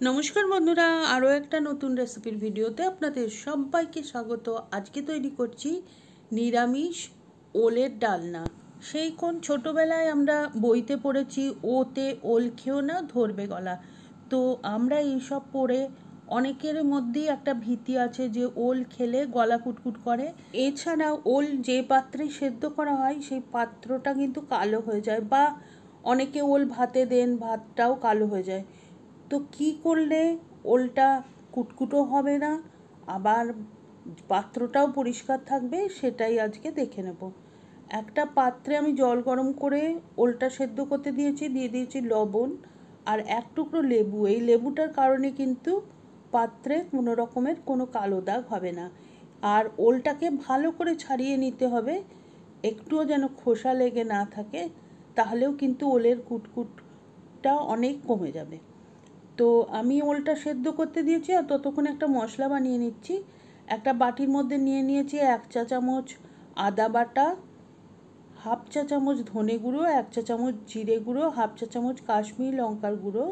নমস্কার বন্ধুরা, আরও একটা নতুন রেসিপির ভিডিওতে আপনাদের সবাইকে স্বাগত। আজকে তৈরি করছি নিরামিষ ওলের ডালনা। সেই কোন ছোটোবেলায় আমরা বইতে পড়েছি, ওতে ওল খেও না ধরবে গলা। তো আমরা এইসব পড়ে অনেকের মধ্যেই একটা ভীতি আছে যে ওল খেলে গলা কুটকুট করে। এছাড়া ওল যে পাত্রে সেদ্ধ করা হয় সেই পাত্রটা কিন্তু কালো হয়ে যায়, বা অনেকে ওল ভাতে দেন, ভাতটাও কালো হয়ে যায়। তো কি করলে ওলটা কুটকুটো হবে না, আবার পাত্রটাও পরিষ্কার থাকবে, সেটাই আজকে দেখে নেব। একটা পাত্রে আমি জল গরম করে ওলটা সেদ্ধ করতে দিয়ে দিয়েছি লবণ আর এক টুকরো লেবু। এই লেবুটার কারণে কিন্তু পাত্রে কোনো রকমের কোনো কালো দাগ হবে না। আর ওলটাকে ভালো করে ছাড়িয়ে নিতে হবে, একটুও যেন খোসা লেগে না থাকে, তাহলেও কিন্তু ওলের কুটকুটটা অনেক কমে যাবে। তো আমি ওলটা সেদ্ধ করতে দিয়েছি আর ততক্ষণে একটা মশলা বানিয়ে নিচ্ছি। একটা বাটির মধ্যে নিয়ে নিয়েছি 1 চা চামচ আদা বাটা, 1/2 চা চামচ ধনে গুঁড়ো, 1 চা চামচ জিরে গুঁড়ো, 1/2 চা চামচ কাশ্মীরি লঙ্কার গুঁড়ো,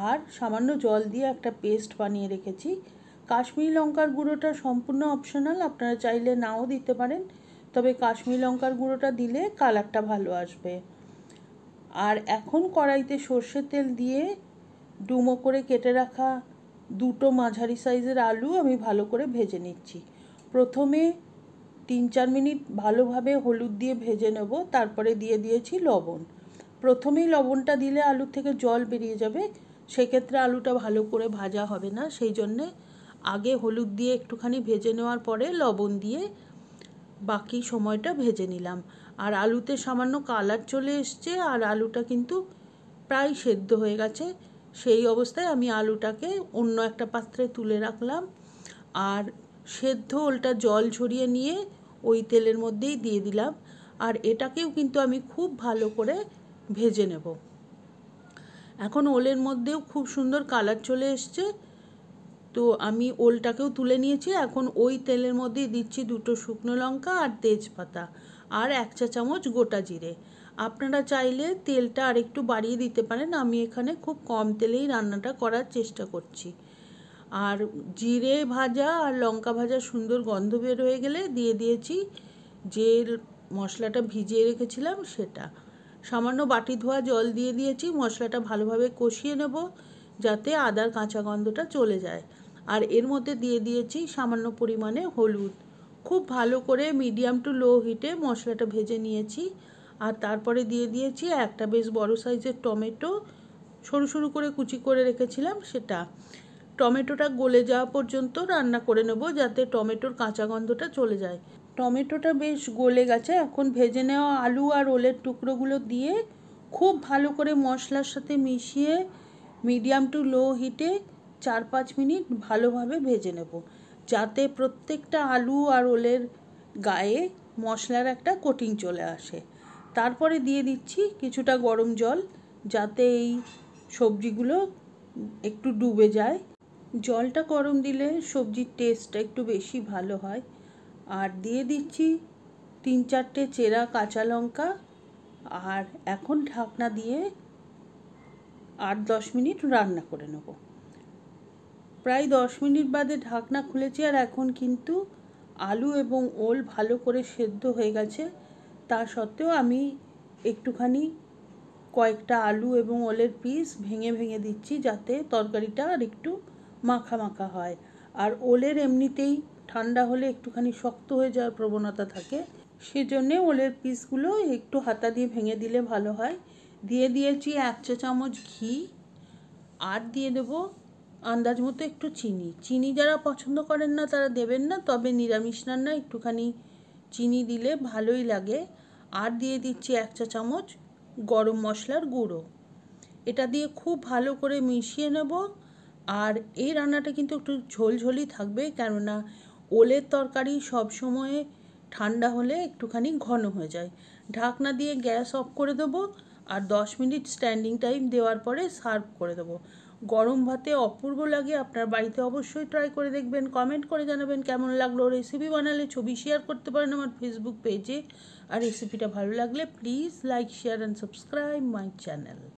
আর সামান্য জল দিয়ে একটা পেস্ট বানিয়ে রেখেছি। কাশ্মীরি লঙ্কার গুঁড়োটা সম্পূর্ণ অপশনাল, আপনারা চাইলে নাও দিতে পারেন, তবে কাশ্মীরি লঙ্কার গুঁড়োটা দিলে কালারটা ভালো আসবে। আর এখন কড়াইতে সর্ষের তেল দিয়ে ডুমো করে কেটে রাখা দুটো মাঝারি সাইজের আলু আমি ভালো করে ভেজে নিচ্ছি। প্রথমে 3-4 মিনিট ভালোভাবে হলুদ দিয়ে ভেজে নেব, তারপরে দিয়ে দিয়েছি লবণ। প্রথমেই লবণটা দিলে আলু থেকে জল বেরিয়ে যাবে, সেক্ষেত্রে আলুটা ভালো করে ভাজা হবে না। সেই জন্যে আগে হলুদ দিয়ে একটুখানি ভেজে নেওয়ার পরে লবণ দিয়ে বাকি সময়টা ভেজে নিলাম। আর আলুতে সামান্য কালার চলে এসছে, আর আলুটা কিন্তু প্রায় সেদ্ধ হয়ে গেছে। সেই অবস্থায় আমি আলুটাকে অন্য একটা পাত্রে তুলে রাখলাম, আর সেদ্ধ ওলটা জল ঝরিয়ে নিয়ে ওই তেলের মধ্যেই দিয়ে দিলাম। আর এটাকেও কিন্তু আমি খুব ভালো করে ভেজে নেব। এখন ওলের মধ্যেও খুব সুন্দর কালার চলে এসছে, তো আমি ওলটাকেও তুলে নিয়েছি। এখন ওই তেলের মধ্যেই দিচ্ছি 2টো শুকনো লঙ্কা আর তেজপাতা, আর 1 চা চামচ গোটা জিরে। আপনারা চাইলে তেলটা আর একটু বাড়িয়ে দিতে পারেন, আমি এখানে খুব কম তেলেই রান্নাটা করার চেষ্টা করছি। আর জিরে ভাজা আর লঙ্কা ভাজা সুন্দর গন্ধ বের হয়ে গেলে দিয়ে দিয়েছি যে মশলাটা ভিজিয়ে রেখেছিলাম সেটা। সামান্য বাটি ধোয়া জল দিয়ে দিয়েছি। মশলাটা ভালোভাবে কষিয়ে নেব যাতে আদার কাঁচা গন্ধটা চলে যায়। আর এর মধ্যে দিয়ে দিয়েছি সামান্য পরিমাণে হলুদ। খুব ভালো করে মিডিয়াম টু লো হিটে মশলাটা ভেজে নিয়েছি। আর তারপরে দিয়ে দিয়েছি একটা বেশ বড় সাইজের টমেটো, সরু সরু করে কুচি করে রেখেছিলাম সেটা। টমেটোটা গলে যাওয়া পর্যন্ত রান্না করে নেব যাতে টমেটোর কাঁচা গন্ধটা চলে যায়। টমেটোটা বেশ গলে গেছে, এখন ভেজে নেওয়া আলু আর ওলের টুকরোগুলো দিয়ে খুব ভালো করে মশলার সাথে মিশিয়ে মিডিয়াম টু লো হিটে 4-5 মিনিট ভালোভাবে ভেজে নেব, যাতে প্রত্যেকটা আলু আর ওলের গায়ে মশলার একটা কোটিং চলে আসে। তারপরে দিয়ে দিচ্ছি কিছুটা গরম জল, যাতে এই সবজিগুলো একটু ডুবে যায়। জলটা গরম দিলে সবজির টেস্টটা একটু বেশি ভালো হয়। আর দিয়ে দিচ্ছি 3-4টে চেরা কাঁচা লঙ্কা। আর এখন ঢাকনা দিয়ে 8-10 মিনিট রান্না করে নেব। প্রায় 10 মিনিট বাদে ঢাকনা খুলেছি, আর এখন কিন্তু আলু এবং ওল ভালো করে সেদ্ধ হয়ে গেছে। তা সত্ত্বেও আমি একটুখানি কয়েকটা আলু এবং ওলের পিস ভেঙে ভেঙে দিচ্ছি, যাতে তরকারিটা আর একটু মাখা মাখা হয়। আর ওলের এমনিতেই ঠান্ডা হলে একটুখানি শক্ত হয়ে যাওয়ার প্রবণতা থাকে, সেজন্যে ওলের পিসগুলো একটু হাতা দিয়ে ভেঙে দিলে ভালো হয়। দিয়ে দিয়েছি 1 চা চামচ ঘি, আর দিয়ে দেবো আন্দাজ মতো একটু চিনি। চিনি যারা পছন্দ করেন না তারা দেবেন না, তবে নিরামিষ রান্না একটুখানি চিনি দিলে ভালোই লাগে। আর দিয়ে দিচ্ছি 1 চা চামচ গরম মশলার গুঁড়ো। এটা দিয়ে খুব ভালো করে মিশিয়ে নেব। আর এই রান্নাটা কিন্তু একটু ঝোলঝোলই থাকবে, কেননা ওলের তরকারি সবসময় ঠান্ডা হলে একটুখানি ঘন হয়ে যায়। ঢাকনা দিয়ে গ্যাস অফ করে দেবো, আর 10 মিনিট স্ট্যান্ডিং টাইম দেওয়ার পরে সার্ভ করে দেবো। গরম ভাতে অপূর্ব লাগে। আপনার বাড়িতে অবশ্যই ট্রাই করে দেখবেন, কমেন্ট করে জানাবেন কেমন লাগলো। রেসিপি বানালে ছবি শেয়ার করতে পারেন আমার ফেসবুক পেজে। আর রেসিপিটা ভালো লাগলে please like, share and subscribe my channel.